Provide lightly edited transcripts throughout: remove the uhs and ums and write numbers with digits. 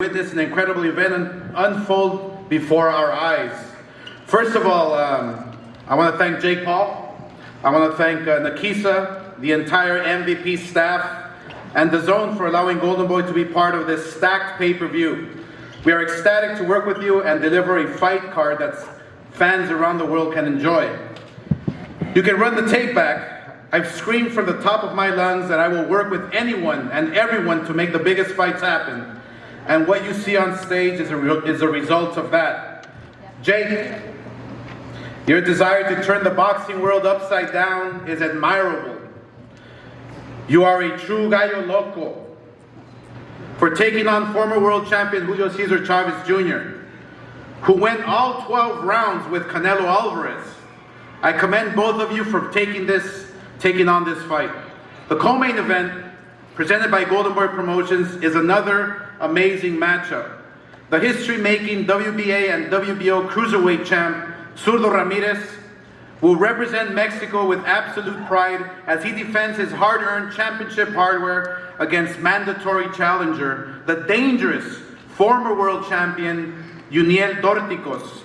Witness an incredible event unfold before our eyes. First of all, I want to thank Jake Paul. I want to thank Nakisa, the entire MVP staff, and the Zone for allowing Golden Boy to be part of this stacked pay-per-view. We are ecstatic to work with you and deliver a fight card that fans around the world can enjoy. You can run the tape back. I've screamed from the top of my lungs that I will work with anyone and everyone to make the biggest fights happen. And what you see on stage is a result of that. Jake, your desire to turn the boxing world upside down is admirable. You are a true gallo loco. For taking on former world champion Julio Cesar Chavez Jr, who went all 12 rounds with Canelo Alvarez. I commend both of you for taking on this fight. The co-main event, presented by Golden Boy Promotions, is another amazing matchup. The history-making WBA and WBO cruiserweight champ, Zurdo Ramirez, will represent Mexico with absolute pride as he defends his hard-earned championship hardware against mandatory challenger, the dangerous former world champion, Yuniel Dorticos,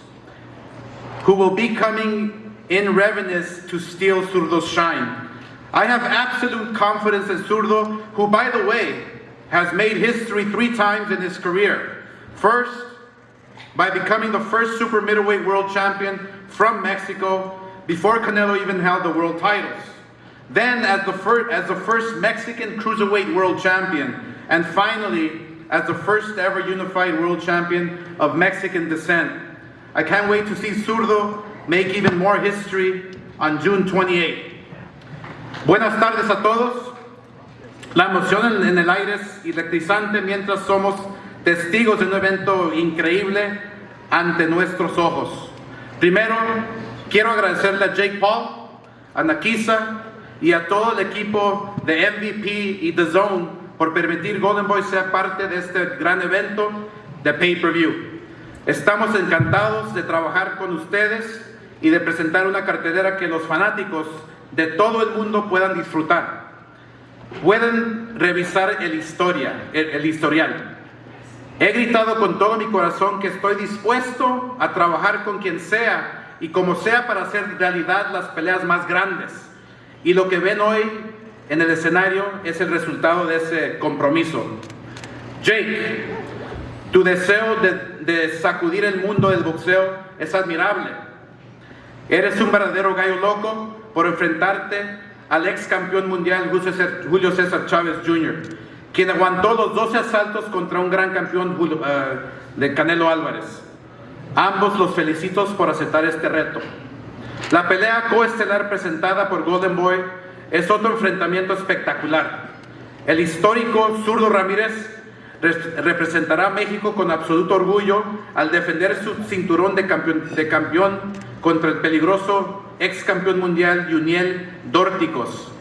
who will be coming in ravenous to steal Zurdo's shine. I have absolute confidence in Zurdo, who, by the way, has made history 3 times in his career. First, by becoming the first super middleweight world champion from Mexico before Canelo even held the world titles. Then as the first Mexican cruiserweight world champion. And finally, as the first ever unified world champion of Mexican descent. I can't wait to see Zurdo make even more history on June 28th. Buenas tardes a todos. La emoción en el aire es electrizante mientras somos testigos de un evento increíble ante nuestros ojos. Primero, quiero agradecerle a Jake Paul, a Nakisa y a todo el equipo de MVP y The Zone por permitir Golden Boy ser parte de este gran evento de pay-per-view. Estamos encantados de trabajar con ustedes y de presentar una cartelera que los fanáticos de todo el mundo puedan disfrutar. Pueden revisar el historial. He gritado con todo mi corazón que estoy dispuesto a trabajar con quien sea y como sea para hacer realidad las peleas más grandes. Y lo que ven hoy en el escenario es el resultado de ese compromiso. Jake, tu deseo de sacudir el mundo del boxeo es admirable. Eres un verdadero gallo loco por enfrentarte al ex campeón mundial Julio Cesar Chavez Jr, quien aguantó los 12 asaltos contra un gran campeón de Canelo Álvarez. Ambos los felicito por aceptar este reto. La pelea coestelar presentada por Golden Boy es otro enfrentamiento espectacular. El histórico Zurdo Ramírez representará a México con absoluto orgullo al defender su cinturón de campeón contra el peligroso ex campeón mundial Yuniel Dorticos,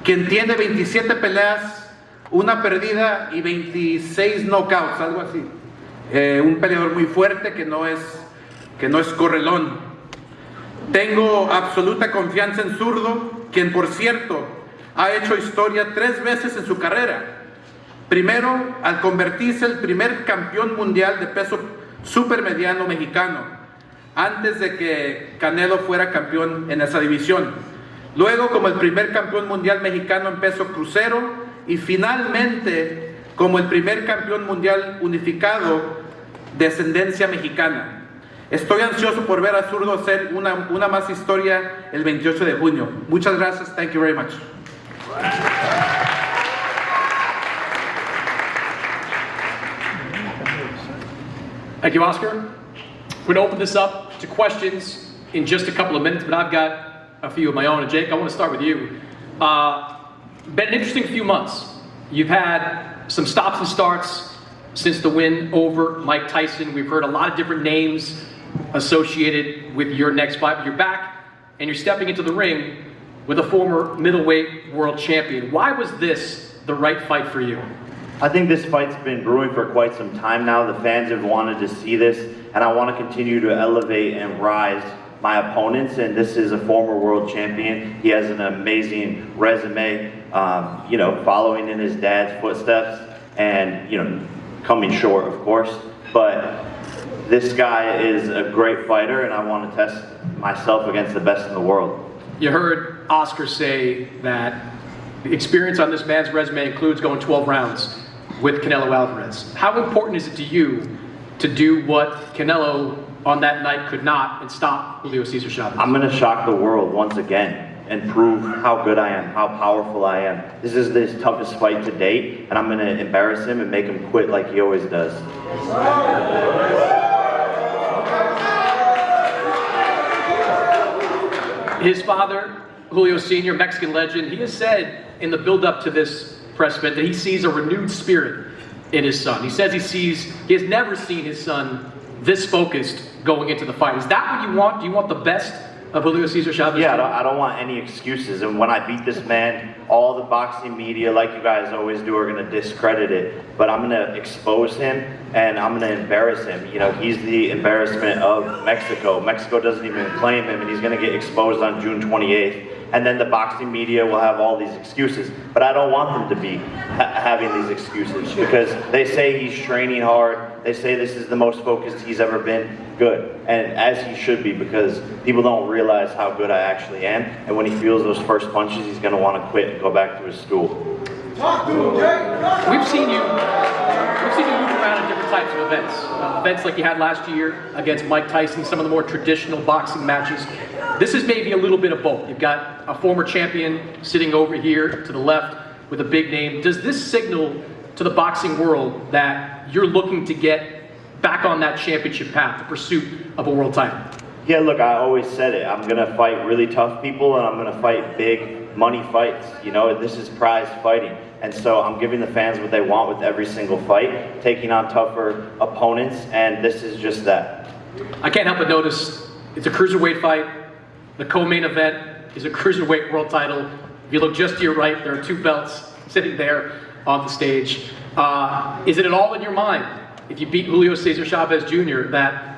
quien tiene 27 peleas, una perdida y 26 knockouts, algo así. Un peleador muy fuerte que no es correlón. Tengo absoluta confianza en Zurdo, quien por cierto ha hecho historia 3 veces en su carrera. Primero, al convertirse el primer campeón mundial de peso supermediano mexicano, antes de que Canelo fuera campeón en esa división. Luego como el primer campeón mundial mexicano en peso crucero y finalmente como el primer campeón mundial unificado de ascendencia mexicana. Estoy ansioso por ver a Zurdo hacer una más historia el 28 de junio. Muchas gracias. Thank you very much. Thank you, Oscar. We're going to open this up to questions in just a couple of minutes, but I've got a few of my own. And Jake, I want to start with you. Been an interesting few months. You've had some stops and starts since the win over Mike Tyson. We've heard a lot of different names associated with your next fight. But you're back and you're stepping into the ring with a former middleweight world champion. Why was this the right fight for you? I think this fight's been brewing for quite some time now. The fans have wanted to see this, and I want to continue to elevate and rise my opponents, and this is a former world champion. He has an amazing resume, following in his dad's footsteps, and coming short, of course. But this guy is a great fighter, and I want to test myself against the best in the world. You heard Oscar say that the experience on this man's resume includes going 12 rounds with Canelo Alvarez. How important is it to you to do what Canelo on that night could not and stop Julio Cesar Chavez? I'm going to shock the world once again and prove how good I am, how powerful I am. This is his toughest fight to date, and I'm going to embarrass him and make him quit like he always does. His father, Julio Sr., Mexican legend, he has said in the build-up to this press event that he sees a renewed spirit in his son. He says he has never seen his son this focused going into the fight. Is that what you want? Do you want the best of Julio Cesar Chavez? Yeah, I don't want any excuses. And when I beat this man, all the boxing media, like you guys always do, are going to discredit it. But I'm going to expose him, and I'm going to embarrass him. You know, he's the embarrassment of Mexico. Mexico doesn't even claim him, and he's going to get exposed on June 28th. And then the boxing media will have all these excuses. But I don't want them to be having these excuses, because they say he's training hard. They say this is the most focused he's ever been. Good. And as he should be, because people don't realize how good I actually am. And when he feels those first punches, he's going to want to quit and go back to his school. We've seen you move around in different types of events. Events like you had last year against Mike Tyson, some of the more traditional boxing matches. This is maybe a little bit of both. You've got a former champion sitting over here to the left with a big name. Does this signal to the boxing world that you're looking to get back on that championship path, the pursuit of a world title? Yeah, look, I always said it. I'm going to fight really tough people, and I'm going to fight big money fights. You know, this is prize fighting. And so I'm giving the fans what they want with every single fight, taking on tougher opponents, and this is just that. I can't help but notice it's a cruiserweight fight. The co-main event is a cruiserweight world title. If you look just to your right, there are two belts sitting there on the stage. Is it at all in your mind, if you beat Julio Cesar Chavez Jr., that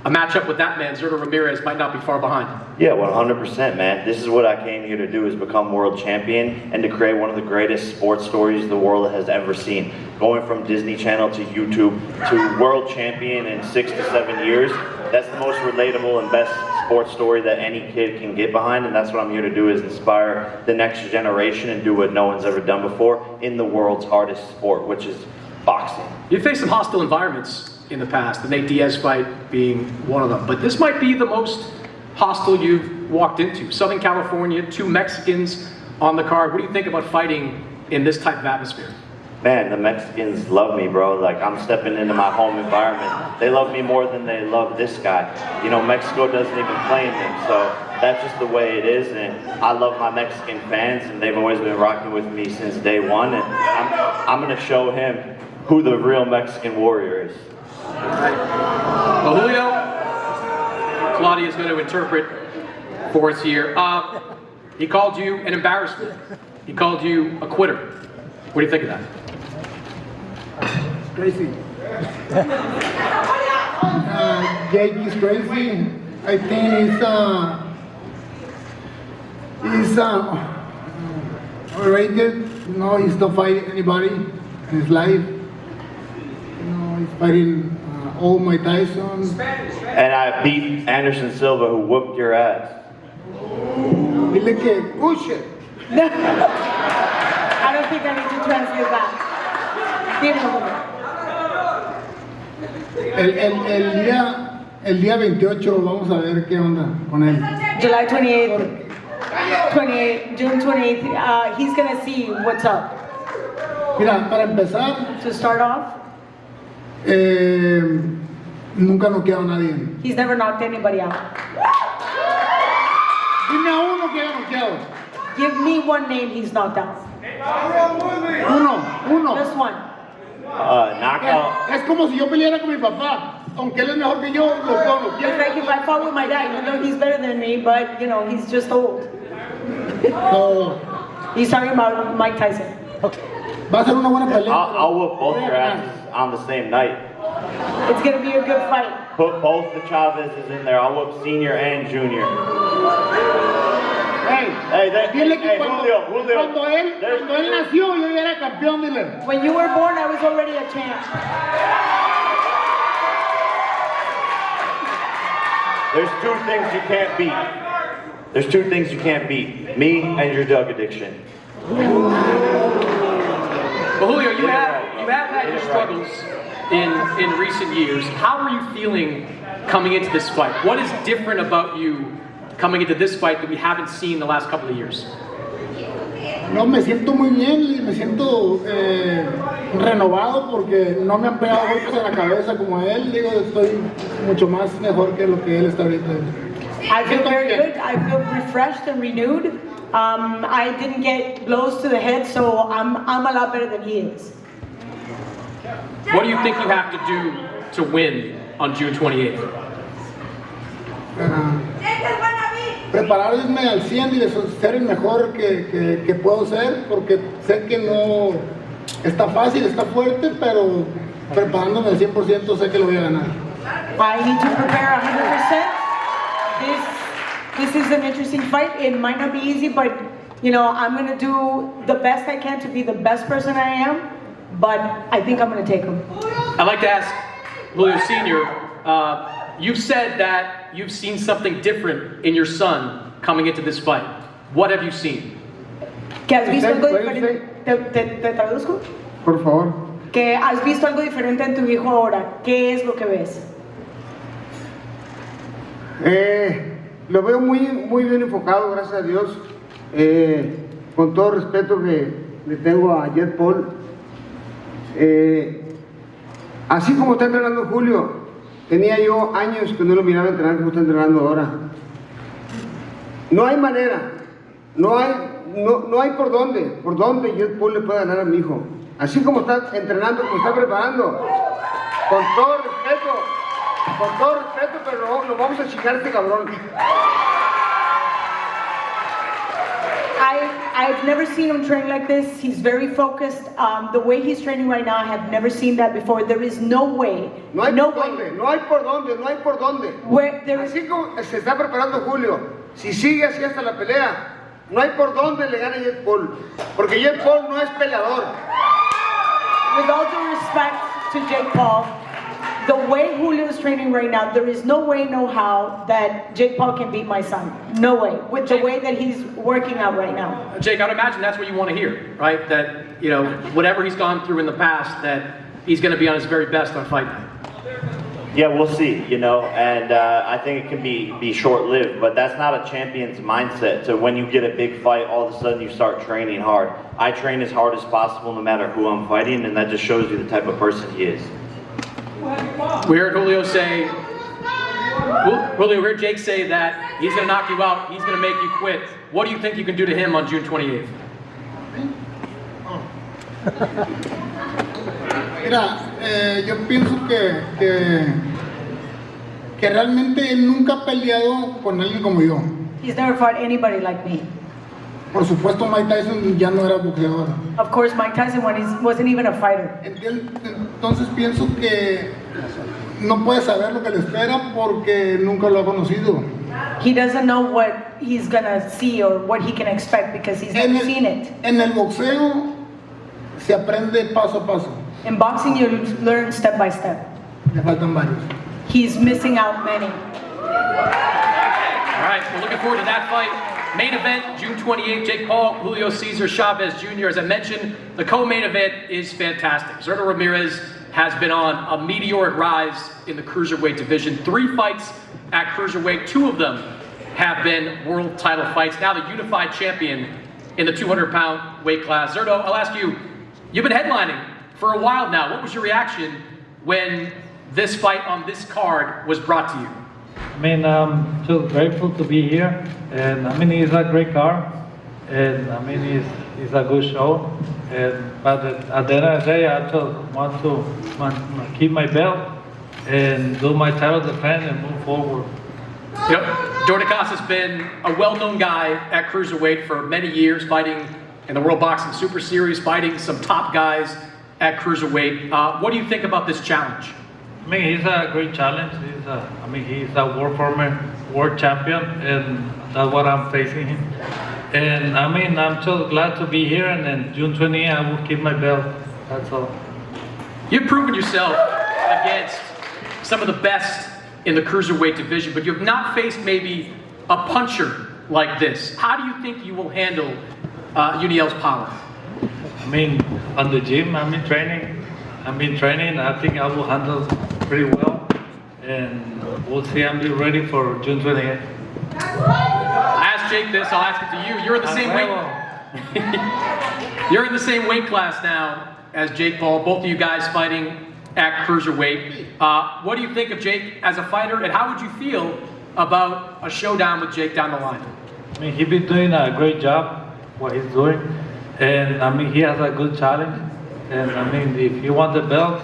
a matchup with that man, Zurdo Ramirez, might not be far behind? Yeah, 100%, man. This is what I came here to do, is become world champion and to create one of the greatest sports stories the world has ever seen. Going from Disney Channel to YouTube to world champion in 6 to 7 years, that's the most relatable and best sports story that any kid can get behind, and that's what I'm here to do, is inspire the next generation and do what no one's ever done before in the world's hardest sport, which is boxing. You've faced some hostile environments in the past, the Nate Diaz fight being one of them, but this might be the most hostile you've walked into. Southern California, two Mexicans on the card. What do you think about fighting in this type of atmosphere? Man, the Mexicans love me, bro. Like, I'm stepping into my home environment. They love me more than they love this guy. You know, Mexico doesn't even claim him, so that's just the way it is. And I love my Mexican fans, and they've always been rocking with me since day one. And I'm going to show him who the real Mexican warrior is. All right. Well, Julio, Claudia is going to interpret for us here. He called you an embarrassment. He called you a quitter. What do you think of that? Crazy. Jake is crazy. I think he's overrated. You know, he's not fighting anybody in his life. You know, he's fighting all my Tyson. And I beat Anderson Silva, who whooped your ass. He look at bullshit. I don't think I need to translate that. El día 28 vamos a ver qué onda con él. July 28th, June 28th, he's gonna see what's up. Mira, para empezar, To start off, nunca noqueado a nadie. he's never knocked anybody out. Dime a uno que haya noqueado. Give me one name he's knocked out. Uno. Just one. Knockout. Es como si yo peleara con mi papá. Aunque él es mejor que yo, lo puedo It's noquear. like if I fought with my dad, you know, he's better than me, but you know, he's just old. So, He's talking about Mike Tyson. va a ser una buena pelea. I'll whoop both your asses on the same night. It's gonna be a good fight. Put both the Chavezes in there. I'll whoop senior and junior. Dile que hey, cuando, Julio, cuando él nació, yo ya era campeón, dile. When you were born, I was already a champ. There's two things you can't beat. There's two things you can't beat. Me and your drug addiction. Well, Julio, you have had your struggles in recent years. How are you feeling coming into this fight? What is different about you coming into this fight that we haven't seen the last couple of years? No, me siento muy bien y me siento renovado porque no me han pegado golpes en la cabeza como a él. Digo, estoy mucho más mejor que lo que él está ahorita. I feel very good. I feel refreshed and renewed. I didn't get blows to the head, so I'm a lot better than he is. What do you think you have to do to win on June 28th? Prepararme al 100 y ser el mejor que puedo ser, porque sé que no está fácil, está fuerte, pero preparándome al 100% sé que lo voy a ganar. I need to prepare 100%. This is an interesting fight. It might not be easy, but you know, I'm going to do the best I can to be the best person I am, but I think I'm going to take him. I'd like to ask Julio Sr., you've said that you've seen something different in your son coming into this fight. What have you seen? ¿Que has visto algo diferente? ¿Te traduzco? Por favor. Que has visto algo diferente en tu hijo ahora. ¿Qué es lo que ves? Lo veo muy bien enfocado, gracias a Dios. Con todo respeto que le tengo a Jet Paul. Así como está entrenando Julio, tenía yo años que no lo miraba entrenar como está entrenando ahora. No hay manera, no hay por dónde Jet Paul le pueda ganar a mi hijo. Así como está entrenando, como está preparando, con todo respeto, pero lo vamos a chicar a este cabrón. I've never seen him train like this. He's very focused. The way he's training right now, I have never seen that before. There is no way. No hay por dónde. Así como se está preparando Julio, si sigue así hasta la pelea, no hay por dónde le gane Jet Paul, porque Jet Paul no es peleador. With all due respect to Jake Paul, the way Julio is training right now, there is no way, no how that Jake Paul can beat my son. No way. With the way that he's working out right now. Jake, I'd imagine that's what you want to hear, right? That, you know, whatever he's gone through in the past, that he's going to be on his very best on fight night. Yeah, we'll see, you know, and I think it can be short-lived, but that's not a champion's mindset. So when you get a big fight, all of a sudden you start training hard. I train as hard as possible no matter who I'm fighting, and that just shows you the type of person he is. We heard Julio say, we heard Jake say that he's going to knock you out, he's going to make you quit. What do you think you can do to him on June 28th? Mira, yo pienso que realmente él nunca ha peleado con alguien como yo. He's never fought anybody like me. Por supuesto, Mike Tyson ya no era boxeador. Of course, Mike Tyson wasn't even a fighter. Entonces pienso que no puede saber lo que le espera porque nunca lo ha conocido. He doesn't know what he's gonna see or what he can expect because he's never seen it. En el boxeo se aprende paso a paso. In boxing, you learn step by step. Le faltan varios. He's missing out many. All right, we're looking forward to that fight. Main event, June 28th, Jake Paul, Julio Cesar Chavez Jr. As I mentioned, the co-main event is fantastic. Zurdo Ramirez has been on a meteoric rise in the cruiserweight division. 3 fights at cruiserweight, 2 of them have been world title fights. Now the unified champion in the 200-pound weight class. Zurdo, I'll ask you, you've been headlining for a while now. What was your reaction when this fight on this card was brought to you? I mean, I'm just grateful to be here, and I mean, it's a great car, and I mean, it's a good show, but at the end of the day, I just want to keep my belt and do my title defense and move forward. Yep. Dorticos has been a well-known guy at cruiserweight for many years, fighting in the World Boxing Super Series, fighting some top guys at cruiserweight. What do you think about this challenge? I mean, it's a great challenge. He's a world champion, and that's what I'm facing him. And I mean, I'm so glad to be here, and then June 28th, I will keep my belt. That's all. You've proven yourself against some of the best in the cruiserweight division, but you have not faced maybe a puncher like this. How do you think you will handle Yuniel's power? I mean, on the gym, I've been training. I think I will handle pretty well, and we'll see. I'm be ready for June 28th. I asked Jake this, I'll ask it to you. You're in the same weight. You're in the same weight class now as Jake Paul. Both of you guys fighting at cruiserweight. What do you think of Jake as a fighter, and how would you feel about a showdown with Jake down the line? I mean, he's been doing a great job, what he's doing, and I mean, he has a good challenge. And I mean, if you want the belt,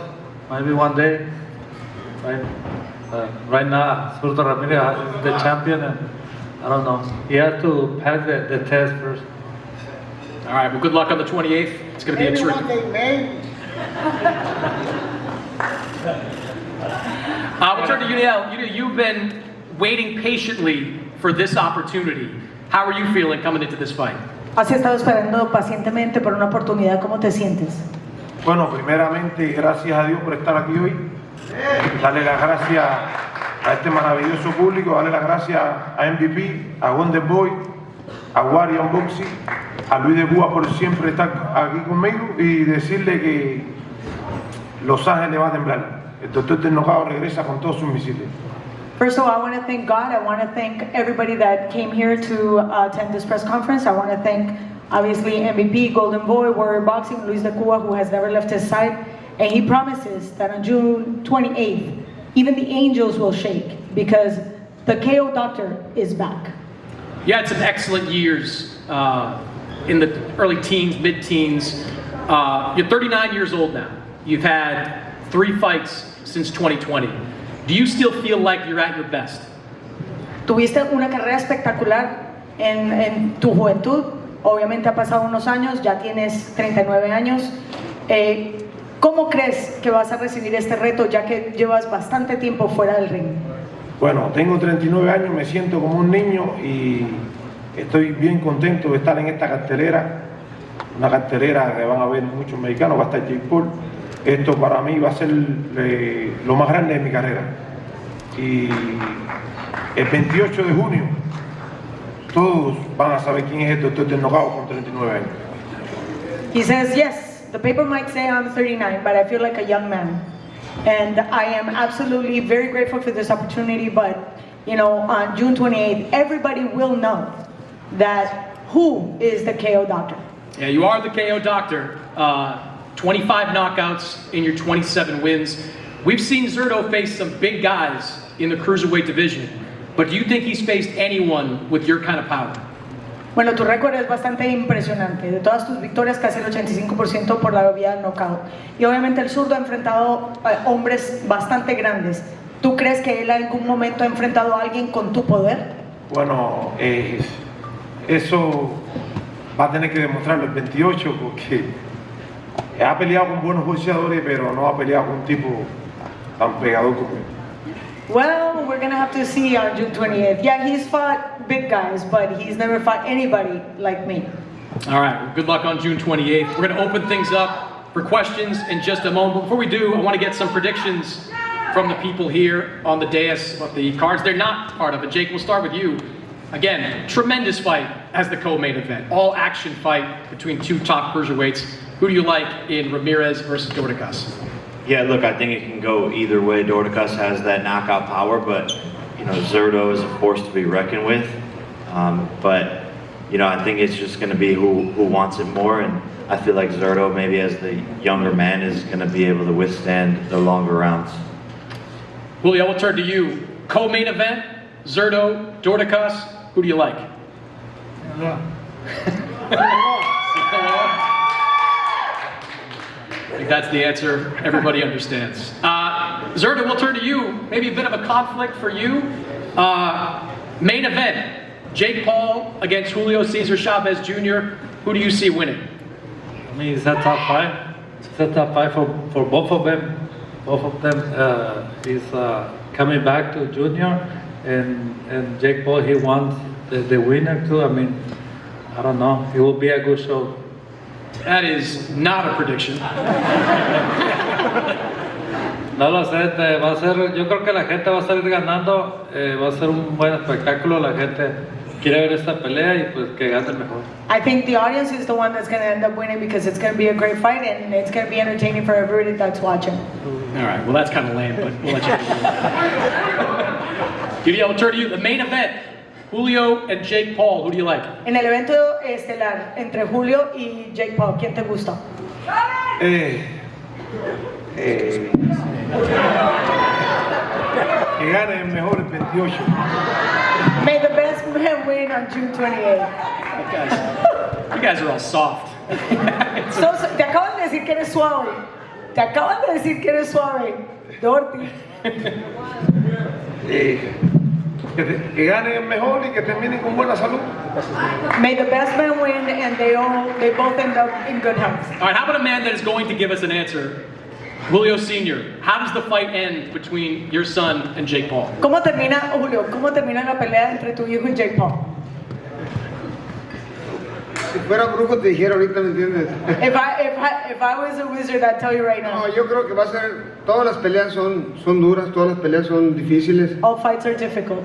maybe one day, right? Right now, Zurdo Ramirez is the champion, and I don't know. He has to pass the test first. All right, well, good luck on the 28th. It's going to be a treat. We'll turn to Yuniel. You've been waiting patiently for this opportunity. How are you feeling coming into this fight? Has estado esperando pacientemente por una oportunidad. ¿Cómo te sientes? Bueno, primeramente, gracias a Dios por estar aquí hoy. Darle las gracias a este maravilloso público, darle las gracias a MVP, a Wonder Boy, a Warrior Boxing, a Luis de Cuba por siempre estar aquí conmigo y decirle que Los Ángeles va a temblar. El doctor del Nocao regresa con todos sus misiles. First of all, I want to thank God. I want to thank everybody that came here to attend this press conference. I want to thank, obviously, MVP, Golden Boy, Warrior Boxing, Luis de Cuba, who has never left his side. And he promises that on June 28th, even the angels will shake because the KO doctor is back. You had some excellent years in the early teens, mid-teens. You're 39 years old now. You've had 3 fights since 2020. Do you still feel like you're at your best? Tuviste una carrera espectacular en tu juventud. Obviamente ha pasado unos años, ya tienes 39 años. ¿Cómo crees que vas a recibir este reto ya que llevas bastante tiempo fuera del ring? Bueno, tengo 39 años, me siento como un niño y estoy bien contento de estar en esta cartelera. Una cartelera que van a ver muchos mexicanos, va a estar Jake Paul. Esto para mí va a ser lo más grande de mi carrera. Y el 28 de junio todos van a saber quién es el doctor del Nocao con 39 años. He says, yes, the paper might say I'm 39, but I feel like a young man. And I am absolutely very grateful for this opportunity, but you know, on June 28th, everybody will know that who is the KO doctor. Yeah, you are the KO doctor. 25 knockouts in your 27 wins. We've seen Zurdo face some big guys in the cruiserweight division, but do you think he's faced anyone with your kind of power? Bueno, tu récord es bastante impresionante. De todas tus victorias, casi el 85% por la vía del knockout. Y obviamente el Zurdo ha enfrentado a hombres bastante grandes. ¿Tú crees que él en algún momento ha enfrentado a alguien con tu poder? Bueno, eso va a tener que demostrarlo el 28 porque ha peleado con buenos boxeadores, pero no ha peleado con un tipo tan pegador como él. Well, we're gonna have to see on June 28th. Yeah, he's fought big guys, but he's never fought anybody like me. All right, well, good luck on June 28th. We're gonna open things up for questions in just a moment. But before we do, I want to get some predictions from the people here on the dais of the cards. They're not part of it. Jake, we'll start with you. Again, tremendous fight as the co-main event. All action fight between 2 top cruiserweights. Who do you like in Ramirez versus Dorticos? Yeah, look, I think it can go either way. Dorticos has that knockout power, but you know, Zurdo is a force to be reckoned with. But you know, I think it's just going to be who wants it more, and I feel like Zurdo, maybe as the younger man, is going to be able to withstand the longer rounds. Julio, we'll turn to you. Co-main event, Zurdo, Dorticos. Who do you like? I think that's the answer everybody understands. Zurdo, we'll turn to you. Maybe a bit of a conflict for you. Main event, Jake Paul against Julio Cesar Chavez Jr. Who do you see winning? I mean, it's a tough fight. It's a tough fight for both of them. Both of them is coming back to Junior, and Jake Paul, he wants the winner too. I mean, I don't know. It will be a good show. That is not a prediction. No lo sé, va a ser, yo creo que la gente va a salir ganando, va a ser un buen espectáculo, la gente quiere ver esta pelea y pues que gane el mejor. I think the audience is the one that's going to end up winning because it's going to be a great fight and it's going to be entertaining for everybody that's watching. All right, well that's kind of lame, but we'll let you. Yuniel, we'll turn to you. The main event, Julio and Jake Paul. Who do you like? En el evento estelar entre Julio y Jake Paul, ¿quién te gusta? Que gane el mejor el 28. May the best man win on June 28th. You guys are all soft. Te acaban de decir que eres suave. Te acaban de decir que eres suave. Dorty. Que gane el mejor y que terminen con buena salud. May the best man win and they both end up in good health. All right, how about a man that is going to give us an answer? Julio Sr., how does the fight end between your son and Jake Paul? ¿Cómo termina, Julio? ¿Cómo termina la pelea entre tu hijo y Jake Paul? Si fuera brujo te dijera ahorita, ¿me entiendes? If I was a wizard, I'd tell you right now. No, yo creo que va a ser, todas las peleas son duras, todas las peleas son difíciles. All fights are difficult.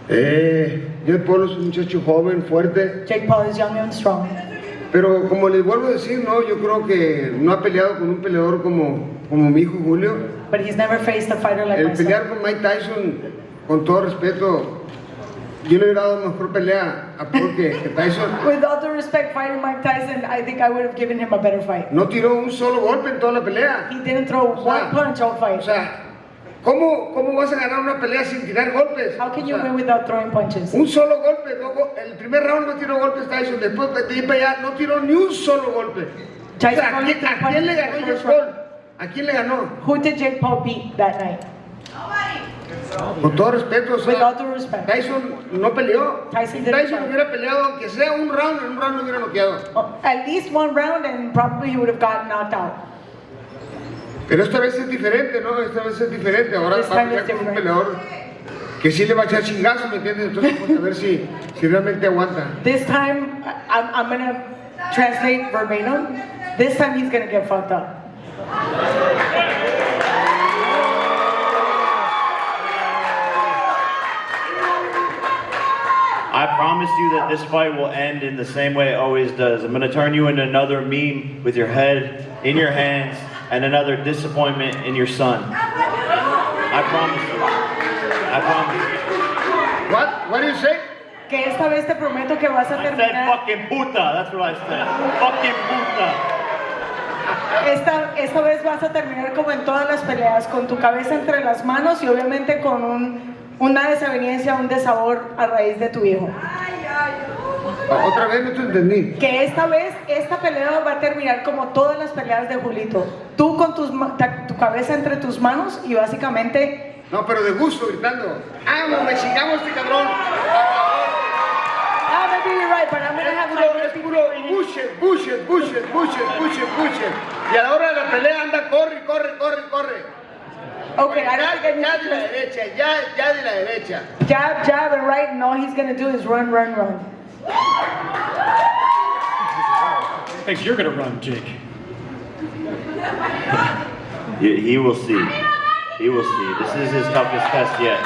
Jake Paul es un muchacho joven, fuerte, Jake Paul is young and strong. pero como les vuelvo a decir, no, yo creo que no ha peleado con un peleador como mi hijo Julio. But he's never faced a fighter like El myself. pelear con Mike Tyson, con todo respeto, yo le hubiera dado mejor pelea a Paul que Tyson. With all due respect, fighting Mike Tyson, I think I would have given him a better fight. No tiró un solo golpe en toda la pelea. He didn't throw one punch all O fight. sea, ¿cómo vas a ganar una pelea sin tirar golpes? How can O you sea, win without throwing punches? un solo golpe, el primer round no tiró golpes Tyson, después de ahí para allá no tiró ni un solo golpe. O sea, ¿a quién le ganó Jake Paul? ¿A quién le ganó? Who did Jake Paul beat that night? Con todo respeto, o sea, With all due respect. Tyson no peleó. Tyson Si didn't Tyson fight. hubiera peleado, aunque sea un round, en un round lo hubiera noqueado. At least one round and probably he would have gotten knocked out. Pero esta vez es diferente, ¿no? Esta vez es diferente. Ahora This va a time is pelear con un different. peleador que sí le va a echar chingazo, ¿me entiendes? Entonces vamos a ver si realmente aguanta. This time, I'm going to translate verbatim. This time he's going to get fucked up. I promise you that this fight will end in the same way it always does. I'm going to turn you into another meme with your head in your hands and another disappointment in your son. I promise you. I promise you. What do you say? Que esta vez te prometo que vas a I said terminar. fucking puta. That's what I said. Fucking puta. Esta vez vas a terminar como en todas las peleas, con tu cabeza entre las manos y obviamente con una desaveniencia, un desabor a raíz de tu hijo. Otra vez no te entendí. Que esta vez, esta pelea va a terminar como todas las peleas de Julito. Tú con tu cabeza entre tus manos y básicamente... No, pero de gusto, gritando. ¡Vamos, me chingamos este cabrón! Maybe you're right, but I'm gonna have my... Es puro bullshit. Y a la hora de la pelea anda, corre. Okay, I don't think I Ya need de la derecha, ya de la derecha. jab, and right, and all he's gonna do is run. Thanks, you're gonna run, Jake. He will see. He will see. This is his toughest test yet.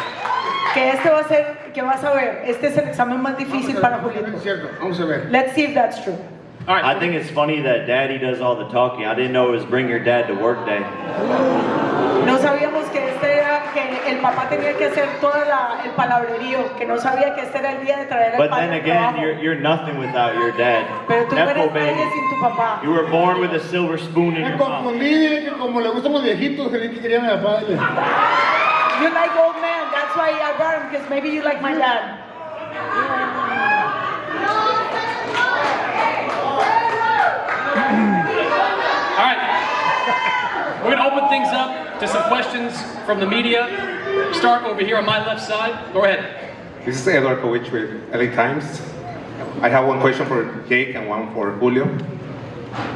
Que este va a ser, que vas a ver, este es el examen más difícil para Julito. Es cierto, vamos a ver. Let's see if that's true. All right. I think it's funny that Daddy does all the talking. I didn't know it was bring your dad to work day. No sabíamos que que el papá tenía que hacer todo el palabrerío, que no sabía que este era el día de traer el But padre then al again, trabajo. you're nothing without your dad. Pero tú no Nepo eres nadie baby. sin tu papá. You were born with a silver spoon in Me your mouth. confundí, que como le gustan los viejitos, creí que quería a mi papá. You like old man, that's why I brought him, because maybe you like my dad. All right. We're going to open things up to some questions from the media. Start over here on my left side. Go ahead. This is Eduardo Kovic with LA Times. I have one question for Jake and one for Julio.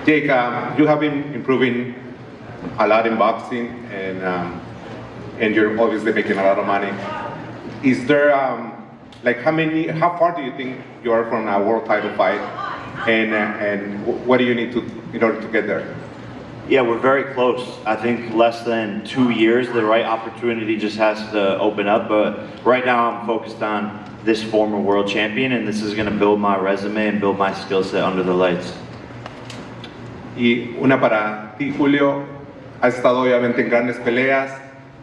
Jake, you have been improving a lot in boxing, and you're obviously making a lot of money. is there like how far do you think you are from a world title fight, and what do you need to in order to get there? Yeah, we're very close. I think less than 2 years, the right opportunity just has to open up. But right now I'm focused on this former world champion, and this is going to build my resume and build my skill set under the lights. Y una para ti, Julio, has estado obviamente en grandes peleas.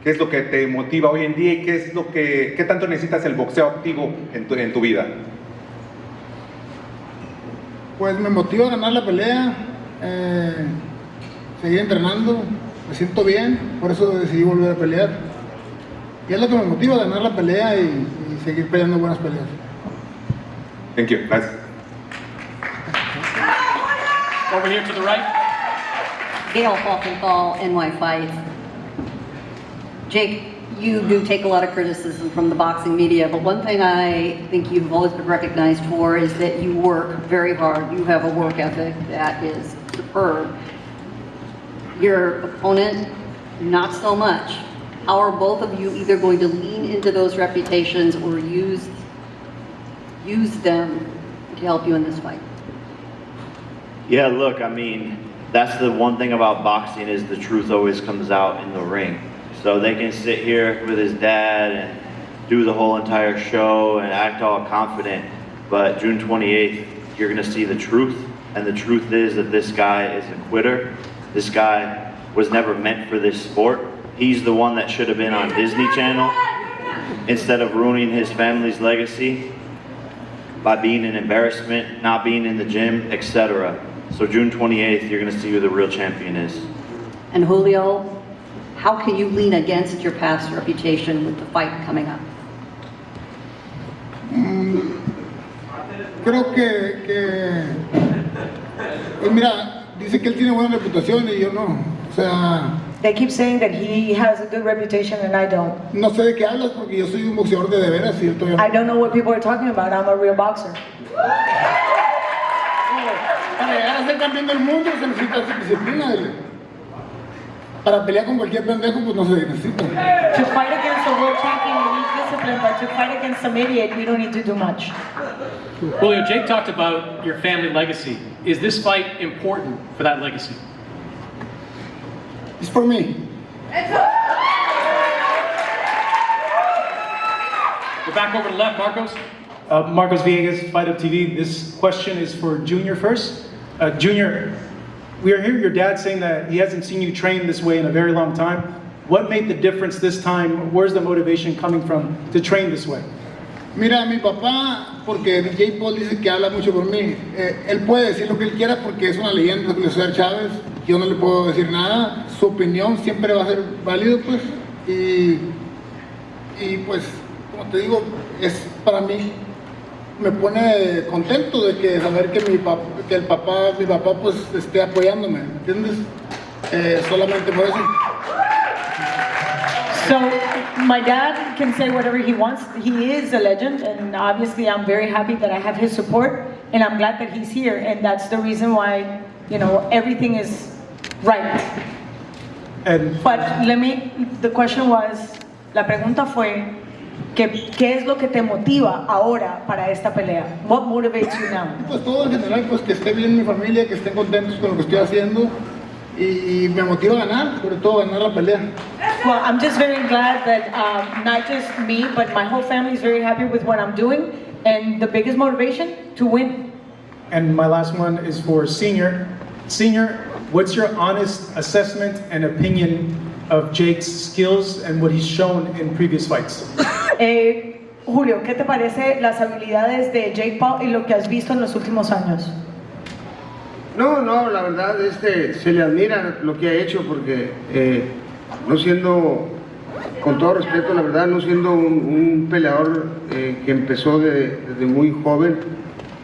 ¿Qué es lo que te motiva hoy en día y qué tanto necesitas el boxeo activo en tu vida? Pues me motiva a ganar la pelea, seguir entrenando, me siento bien, por eso decidí volver a pelear. Y es lo que me motiva, a ganar la pelea y seguir peleando buenas peleas. Thank you. Gracias. Over here to the right. Gail Falkenthal, NY Fights. Jake, you do take a lot of criticism from the boxing media, but one thing I think you've always been recognized for is that you work very hard. You have a work ethic that is superb. Your opponent, not so much. How are both of you either going to lean into those reputations or use them to help you in this fight? Yeah, look, I mean, that's the one thing about boxing is the truth always comes out in the ring. So they can sit here with his dad and do the whole entire show and act all confident, but June 28th, you're gonna see the truth, and the truth is that this guy is a quitter. This guy was never meant for this sport. He's the one that should have been on Disney Channel instead of ruining his family's legacy by being an embarrassment, not being in the gym, etc. So June 28th, you're gonna see who the real champion is. And Julio, how can you lean against your past reputation with the fight coming up? Creo que pues mira, dice que él tiene buena reputación y yo no. O sea, They keep saying that he has a good reputation and I don't. no sé de qué hablas porque yo soy un boxeador de veras y yo todavía no. I don't know what people are talking about. I'm a real boxer. Para llegar a ser campeón del mundo se necesita disciplina. Para pelear con cualquier pendejo pues no se necesita. To fight against a world champion, you need discipline, but to fight against some idiot, we don't need to do much. Julio, Jake talked about your family legacy. Is this fight important for that legacy? It's for me. We're back over to the left, Marcos. Marcos Villegas, Fight Up TV. This question is for Junior first. Junior, we are hearing your dad saying that he hasn't seen you train this way in a very long time. What made the difference this time? Where's the motivation coming from to train this way? Mira, mi papá, porque DJ Paul dice que habla mucho por mí, él puede decir lo que él quiera porque es una leyenda, Julio Cesar Chávez, yo no le puedo decir nada, su opinión siempre va a ser válido, pues, y pues, como te digo, es para mí, me pone contento de que saber que mi papá pues esté apoyándome, ¿entiendes? Solamente por eso. So my dad can say whatever he wants. He is a legend, and obviously I'm very happy that I have his support, and I'm glad that he's here, and that's the reason why, you know, everything is right. And But the question was, la pregunta fue, ¿qué es lo que te motiva ahora para esta pelea? What motivates you now? Pues todo en general, pues que esté bien mi familia, que estén contentos con lo que estoy haciendo, y me motiva a ganar, sobre todo ganar la pelea. Well, I'm just very glad that not just me, but my whole family is very happy with what I'm doing, and the biggest motivation, to win. And my last one is for Senior. Senior, what's your honest assessment and opinion of Jake's skills and what he's shown in previous fights? Julio, ¿qué te parece las habilidades de Jake Paul y lo que has visto en los últimos años? No, la verdad, se le admira lo que ha hecho porque no siendo, con todo respeto, la verdad, no siendo un peleador que empezó desde muy joven,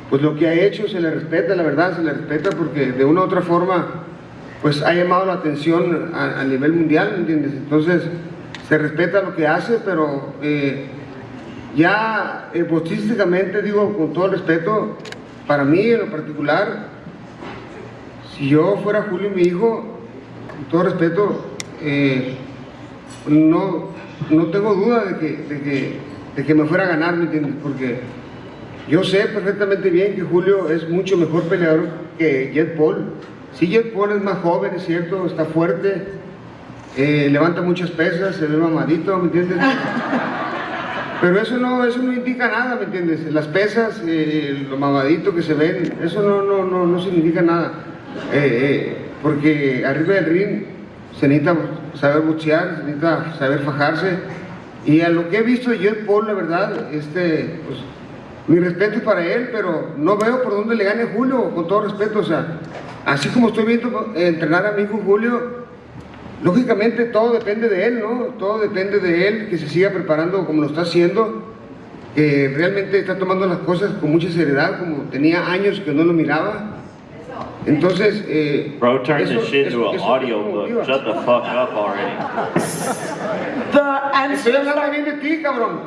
pues lo que ha hecho se le respeta, la verdad, se le respeta porque de una u otra forma, pues ha llamado la atención a nivel mundial, ¿entiendes? Entonces, se respeta lo que hace, pero ya boxísticamente, digo, con todo respeto, para mí en lo particular, si yo fuera Julio, mi hijo, con todo respeto, no tengo duda de de que me fuera a ganar, ¿me entiendes? Porque yo sé perfectamente bien que Julio es mucho mejor peleador que Jake Paul. Sí, Jake Paul es más joven, es cierto, está fuerte, levanta muchas pesas, se ve mamadito, ¿me entiendes? Pero eso no indica nada, ¿me entiendes? Las pesas, lo mamadito que se ven, eso no significa nada. Porque arriba del ring se necesita saber boxear, se necesita saber fajarse. Y a lo que he visto de Jake Paul, la verdad, pues, mi respeto para él, pero no veo por dónde le gane Julio, con todo respeto. O sea, así como estoy viendo entrenar a mi hijo Julio, lógicamente todo depende de él, ¿no? Todo depende de él, que se siga preparando como lo está haciendo, que realmente está tomando las cosas con mucha seriedad, como tenía años que no lo miraba. Entonces, Bro, turn this shit into an audio book. Shut the fuck up already. Estoy hablando bien de ti, cabrón.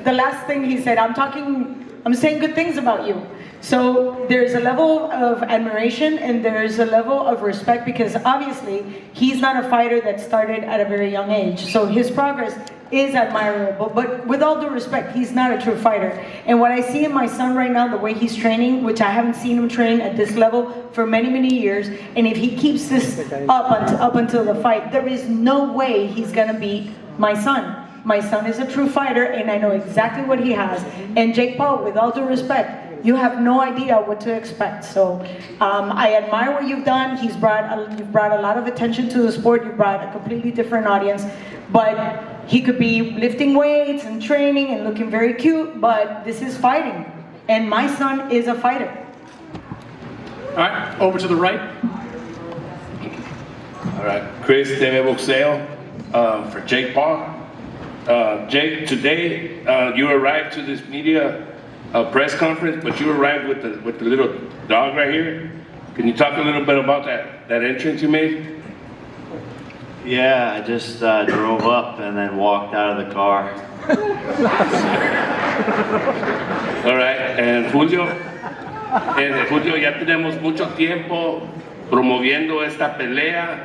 The last thing he said, I'm saying good things about you. So there's a level of admiration and there's a level of respect because obviously he's not a fighter that started at a very young age. So his progress is admirable, but with all due respect, he's not a true fighter. And what I see in my son right now, the way he's training, which I haven't seen him train at this level for many, many years, and if he keeps this up until the fight, there is no way he's gonna beat my son. My son is a true fighter, and I know exactly what he has. And Jake Paul, with all due respect, you have no idea what to expect. So I admire what you've done. You've brought a lot of attention to the sport. You've brought a completely different audience. But he could be lifting weights and training and looking very cute, but this is fighting. And my son is a fighter. All right, over to the right. All right, Chris TV Boxeo for Jake Paul. Jake, today you arrived to this media press conference, but you arrived with the little dog right here. Can you talk a little bit about that entrance you made? Yeah, I just drove up and then walked out of the car. All right, and Julio, ya tenemos mucho tiempo promoviendo esta pelea.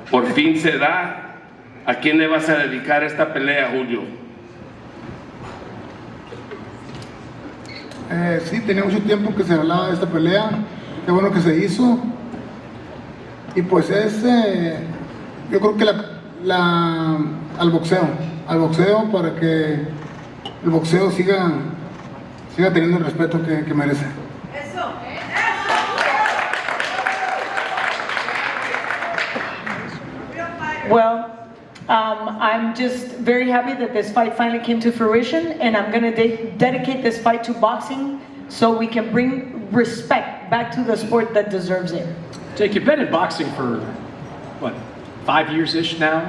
Por fin se da. ¿A quién le vas a dedicar esta pelea, Julio? Sí, tenía mucho tiempo que se hablaba de esta pelea. Qué bueno que se hizo. Y pues yo creo que al boxeo para que el boxeo siga teniendo el respeto que merece. Well, I'm just very happy that this fight finally came to fruition, and I'm going to dedicate this fight to boxing so we can bring respect back to the sport that deserves it. Jake, you've been in boxing for, 5 years-ish now?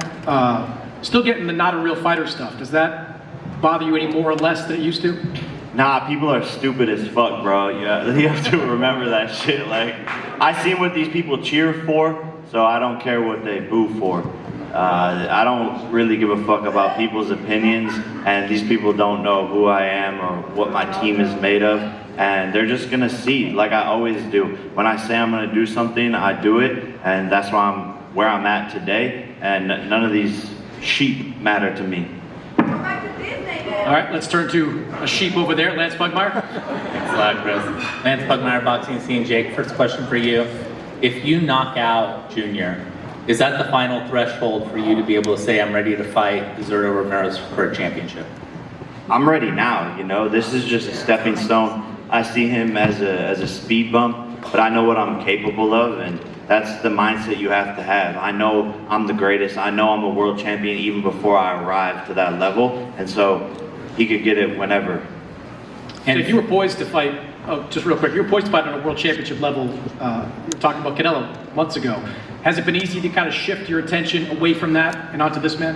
Still getting the not a real fighter stuff. Does that bother you any more or less than it used to? Nah, people are stupid as fuck, bro. Yeah, you have to remember that shit. Like, I seen what these people cheer for, so I don't care what they boo for. I don't really give a fuck about people's opinions, and these people don't know who I am or what my team is made of, and they're just gonna see, like I always do. When I say I'm gonna do something, I do it, and that's why where I'm at today, and none of these sheep matter to me. All right, let's turn to a sheep over there, Lance Pugmire. Thanks a lot, Chris. Lance Pugmire, Boxing Scene. Jake, first question for you. If you knock out Junior, is that the final threshold for you to be able to say, I'm ready to fight Zurdo Ramirez for a championship? I'm ready now, you know. This is just a stepping stone. I see him as a speed bump, but I know what I'm capable of, and that's the mindset you have to have. I know I'm the greatest. I know I'm a world champion even before I arrive to that level, and so he could get it whenever. And if you were poised to fight, just real quick, you were poised to fight on a world championship level, you were talking about Canelo months ago. Has it been easy to kind of shift your attention away from that and onto this man?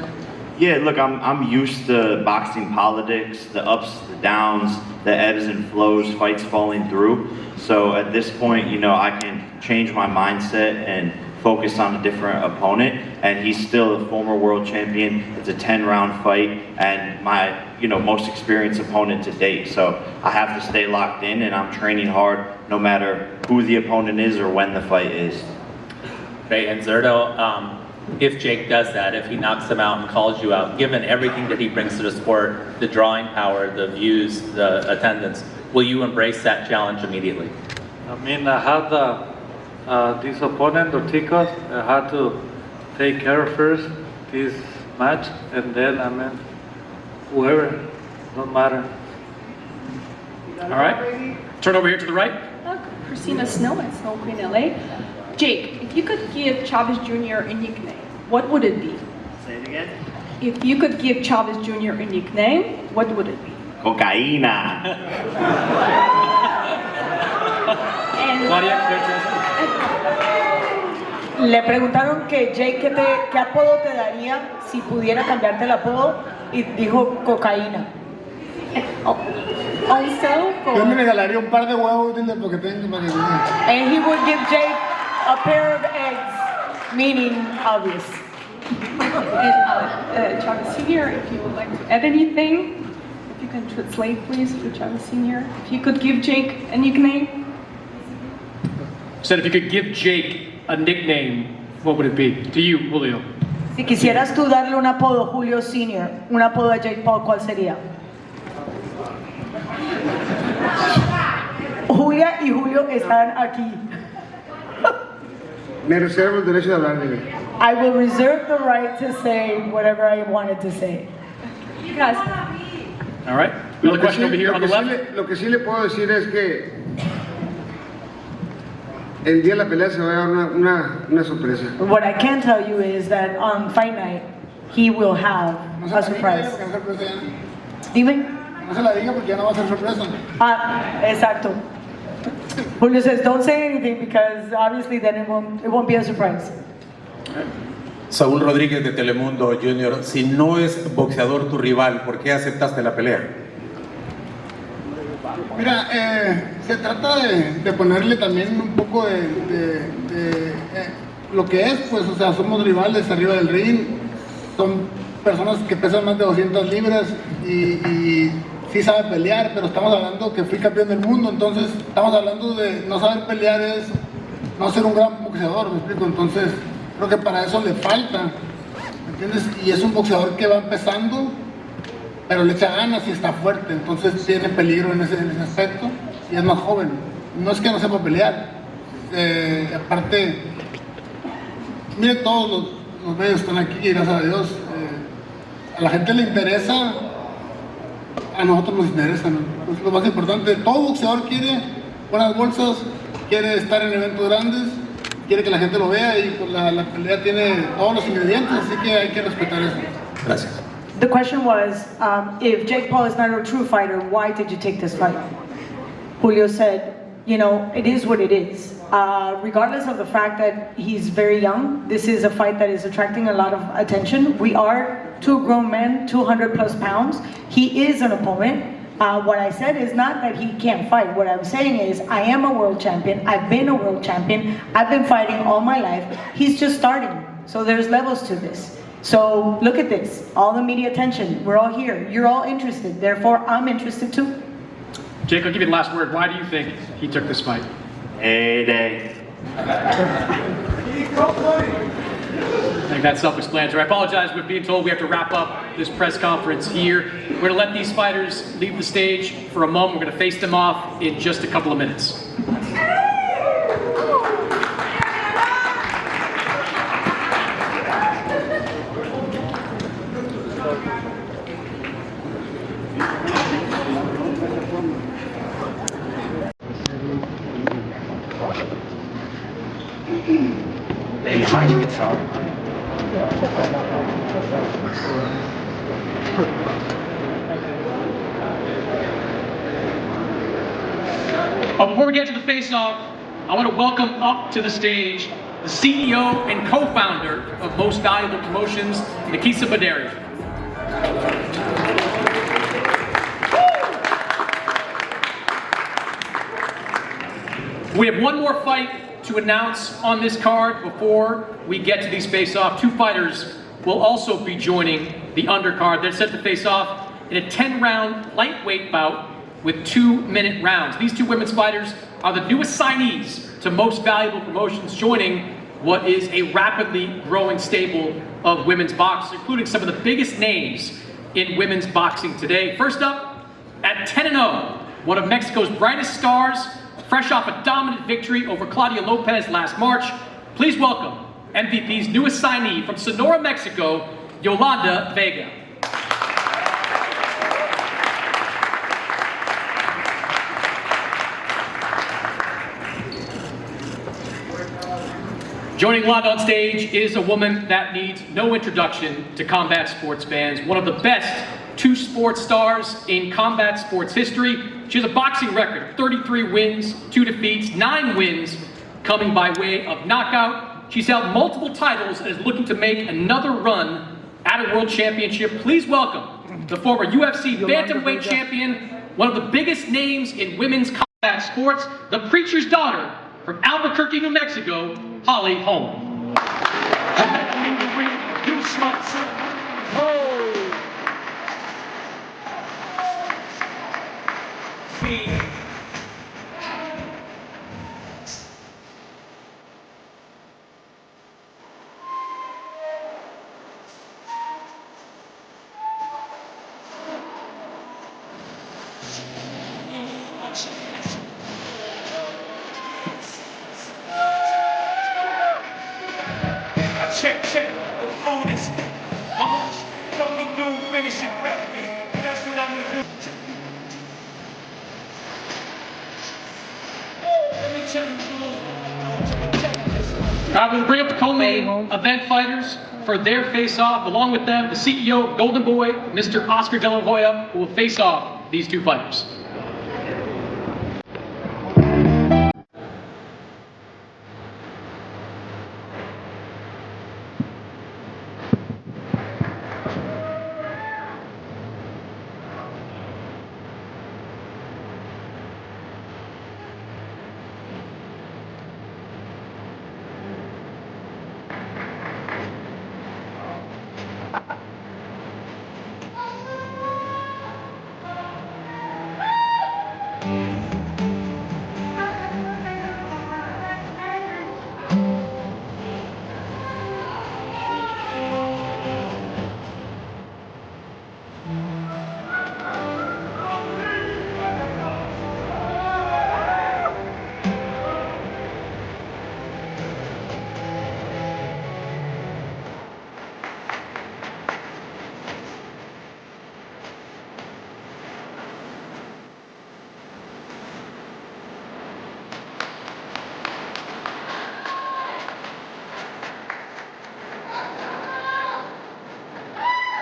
Yeah, look, I'm used to boxing politics, the ups, the downs, the ebbs and flows, fights falling through. So at this point, you know, I can change my mindset and focus on a different opponent. And he's still a former world champion. It's a 10-round fight and my, most experienced opponent to date. So I have to stay locked in, and I'm training hard no matter who the opponent is or when the fight is. Great, and Zurdo, if Jake does that, if he knocks him out and calls you out, given everything that he brings to the sport, the drawing power, the views, the attendance, will you embrace that challenge immediately? I mean, I had this opponent, Dorticos. I had to take care of first this match, and then, I mean, whoever, don't matter. All right. Turn over here to the right. Christina Snow at Snow Queen LA. Jake, if you could give Chavez Jr. a nickname, what would it be? Say it again. If you could give Chavez Jr. a nickname, what would it be? Cocaína. Claudia, Le preguntaron que Jake, ¿qué apodo te daría si pudiera cambiarte el apodo? Y dijo cocaína. Also, Yo le regalaría un par de huevos, dile, porque tengo para que vea. And he would give Jake a pair of eggs, meaning obvious. Chavez Sr., if you would like to add anything, if you can translate please to Chavez Sr. If you could give Jake a nickname. Said if you could give Jake a nickname, what would it be? To you, Julio. Si quisieras tú darle un apodo Julio Sr., un apodo a Jake Paul, ¿cuál sería? Julia y Julio están aquí. Me reservo el derecho de hablar, dile. I will reserve the right to say whatever I wanted to say. You guys. All right. Another question over here on the left. Lo que sí le puedo decir es que el día de la pelea se va a dar una sorpresa. What I can tell you is that on fight night, he will have a surprise. Dime. No se la diga porque ya no va a ser sorpresa. Exacto. Julio says, don't say anything because obviously then it won't be a surprise. Saúl Rodríguez de Telemundo Junior, si no es boxeador tu rival, ¿por qué aceptaste la pelea? Mira, se trata de ponerle también un poco de lo que es, pues, o sea, somos rivales arriba del ring, son personas que pesan más de 200 libras y sí sabe pelear, pero estamos hablando que fui campeón del mundo, entonces estamos hablando de no saber pelear es no ser un gran boxeador, ¿me explico? Entonces creo que para eso le falta, ¿me entiendes? Y es un boxeador que va empezando, pero le echa ganas y está fuerte, entonces tiene peligro en ese aspecto y es más joven. No es que no sepa pelear, aparte, mire, todos los medios están aquí, gracias a Dios. A la gente le interesa, a nosotros nos interesa, ¿no? Es lo más importante. Todo boxeador quiere buenas bolsas, quiere estar en eventos grandes, quiere que la gente lo vea y pues la pelea tiene todos los ingredientes, así que hay que respetar eso. Gracias. The question was, if Jake Paul is not a true fighter, why did you take this fight? Julio said, you know, it is what it is. Regardless of the fact that he's very young, this is a fight that is attracting a lot of attention. We are two grown men, 200 plus pounds. He is an opponent. What I said is not that he can't fight. What I'm saying is I am a world champion. I've been a world champion. I've been fighting all my life. He's just starting. So there's levels to this. So look at this, all the media attention. We're all here. You're all interested. Therefore, I'm interested too. Jake, I'll give you the last word. Why do you think he took this fight? Day. I think that's self-explanatory. I apologize, we're being told we have to wrap up this press conference here. We're going to let these fighters leave the stage for a moment. We're going to face them off in just a couple of minutes. Before we get to the face-off, I want to welcome up to the stage the CEO and co-founder of Most Valuable Promotions, Nikisa Baderi. We have one more fight to announce on this card before we get to these face-off. Two fighters will also be joining the undercard. They're set to face off in a 10-round lightweight bout with 2-minute rounds. These two women's fighters are the newest signees to Most Valuable Promotions, joining what is a rapidly growing stable of women's boxing, including some of the biggest names in women's boxing today. First up, at 10-0, one of Mexico's brightest stars, fresh off a dominant victory over Claudia Lopez last March, please welcome MVP's newest signee from Sonora, Mexico, Yolanda Vega. Joining Yolanda on stage is a woman that needs no introduction to combat sports fans, one of the best two sports stars in combat sports history. She has a boxing record of 33 wins, 2 defeats, 9 wins coming by way of knockout. She's held multiple titles and is looking to make another run at a world championship. Please welcome the former UFC bantamweight champion, one of the biggest names in women's combat sports, the preacher's daughter from Albuquerque, New Mexico, Holly Holm. Check, on this. Don't be doing finishing rap. That's what I'm gonna do. Let me check I will bring up the co-main event fighters for their face-off. Along with them, the CEO of Golden Boy, Mr. Oscar De La Hoya, who will face off these two fighters.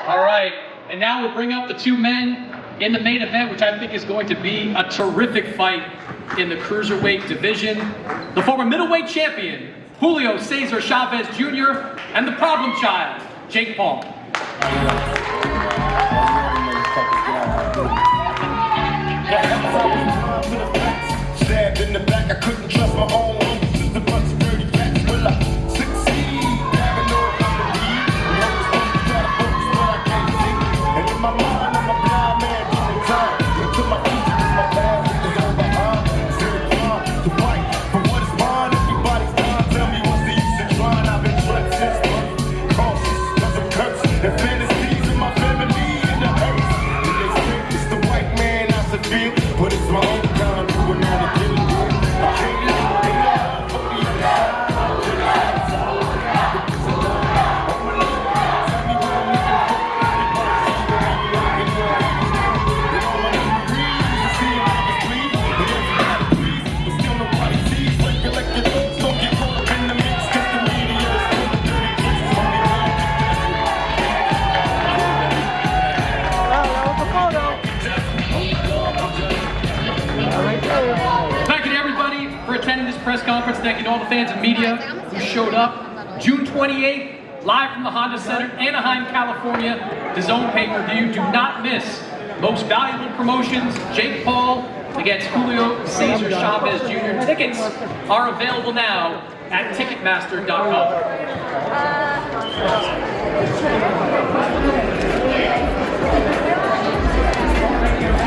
All right, and now we'll bring up the two men in the main event, which I think is going to be a terrific fight in the cruiserweight division. The former middleweight champion, Julio Cesar Chavez Jr., and the problem child, Jake Paul. Stabbed in the back, I couldn't trust my own. Just a bunch of dirty facts. Will I succeed? Never know if I'm the lead. We always want to try to focus, but I can't see. And in my mind, I'm a blind man doing time. Into my future, my past is all behind. Still trying to fight for what is mine. Everybody's dying. Tell me what's the use of trying? I've been trapped since birth. Cautious, cause I'm cursed. And fantasies in my family in the earth. And they say it's the white man I severe, but it's my own kind doing all the killing. I can't lie, they lie for the other side. Thank you to everybody for attending this press conference. Thank you to all the fans and media who showed up. June 28th, live from the Honda Center, Anaheim, California, DAZN pay-per-view. Do not miss most valuable promotions, Jake Paul against Julio Cesar Chavez Jr. Tickets are available now at Ticketmaster.com.